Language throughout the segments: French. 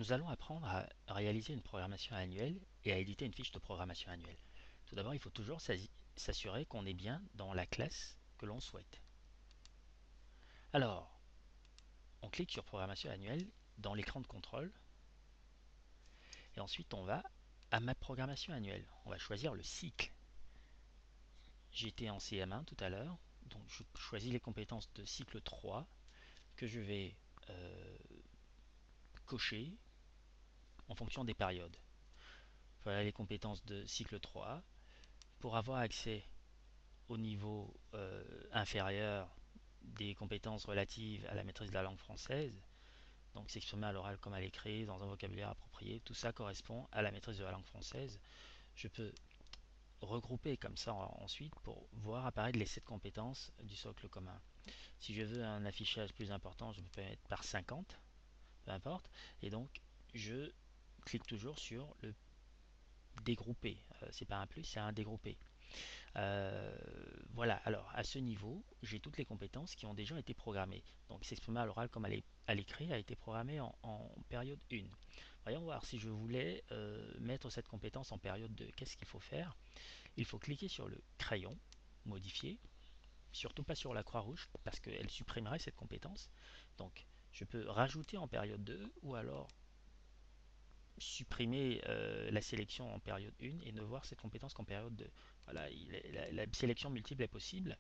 Nous allons apprendre à réaliser une programmation annuelle et à éditer une fiche de programmation annuelle. Tout d'abord, il faut toujours s'assurer qu'on est bien dans la classe que l'on souhaite. Alors, on clique sur programmation annuelle dans l'écran de contrôle et ensuite on va à ma programmation annuelle. On va choisir le cycle. J'étais en CM1 tout à l'heure, donc je choisis les compétences de cycle 3 que je vais cocher en fonction des périodes. Voilà les compétences de cycle 3. Pour avoir accès au niveau inférieur des compétences relatives à la maîtrise de la langue française, donc s'exprimer à l'oral comme à l'écrit, dans un vocabulaire approprié, tout ça correspond à la maîtrise de la langue française. Je peux regrouper comme ça ensuite pour voir apparaître les 7 compétences du socle commun. Si je veux un affichage plus important, je peux mettre par 50, peu importe, et donc je clique toujours sur le dégrouper. C'est pas un plus, c'est un dégroupé. Voilà, alors à ce niveau, j'ai toutes les compétences qui ont déjà été programmées. Donc s'exprimer à l'oral comme à l'écrit a été programmé en période 1. Voyons voir si je voulais mettre cette compétence en période 2. Qu'est-ce qu'il faut faire? Il faut cliquer sur le crayon, modifier, surtout pas sur la croix rouge parce qu'elle supprimerait cette compétence. Donc je peux rajouter en période 2 ou alors supprimer la sélection en période 1 et ne voir cette compétence qu'en période 2. Voilà, la sélection multiple est possible,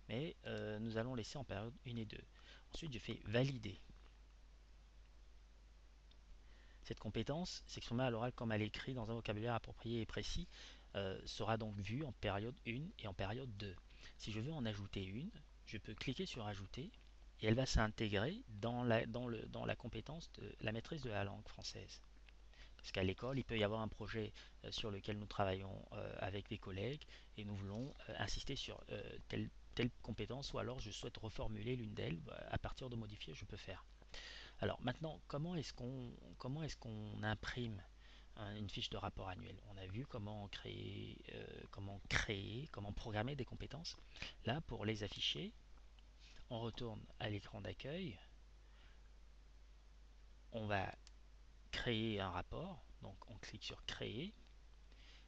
mais nous allons laisser en période 1 et 2. Ensuite, je fais valider. Cette compétence, s'exprimer à l'oral comme à l'écrit dans un vocabulaire approprié et précis, sera donc vue en période 1 et en période 2. Si je veux en ajouter une, je peux cliquer sur ajouter et elle va s'intégrer dans la compétence de la maîtrise de la langue française. Parce qu'à l'école, il peut y avoir un projet sur lequel nous travaillons avec des collègues et nous voulons insister sur telle compétence ou alors je souhaite reformuler l'une d'elles. À partir de modifier, je peux faire. Alors maintenant, comment est-ce qu'on imprime une fiche de rapport annuel? On a vu comment programmer des compétences. Là, pour les afficher, on retourne à l'écran d'accueil. On va créer un rapport. Donc on clique sur créer.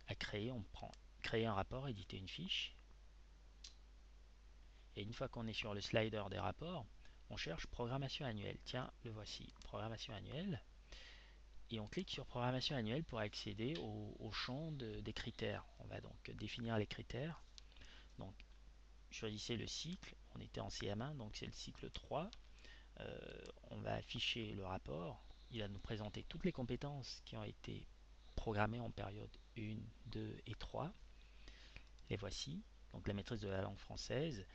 À créer, on prend créer un rapport, éditer une fiche. Et une fois qu'on est sur le slider des rapports, on cherche programmation annuelle. Tiens, le voici, programmation annuelle. Et on clique sur programmation annuelle pour accéder au champ des critères. On va donc définir les critères. Donc, choisissez le cycle. On était en CM1, donc c'est le cycle 3. On va afficher le rapport. Il va nous présenter toutes les compétences qui ont été programmées en période 1, 2 et 3. Les voici. Donc la maîtrise de la langue française.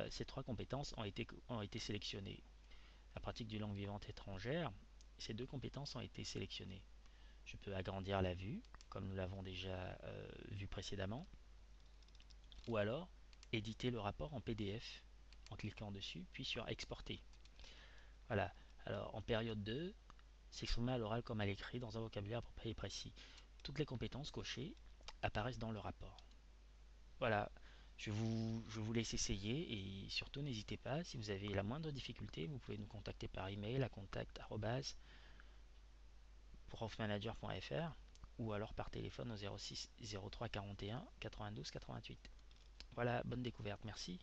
Ces 3 compétences ont été sélectionnées. La pratique d'une langue vivante étrangère, ces 2 compétences ont été sélectionnées. Je peux agrandir la vue, comme nous l'avons déjà vu précédemment, ou alors éditer le rapport en PDF en cliquant dessus, puis sur exporter. Voilà. Alors en période 2, s'exprimer à l'oral comme à l'écrit dans un vocabulaire approprié et précis. Toutes les compétences cochées apparaissent dans le rapport. Voilà, je vous laisse essayer et surtout n'hésitez pas, si vous avez la moindre difficulté, vous pouvez nous contacter par email à contact@profmanager.fr ou alors par téléphone au 06 03 41 92 88. Voilà, bonne découverte, merci.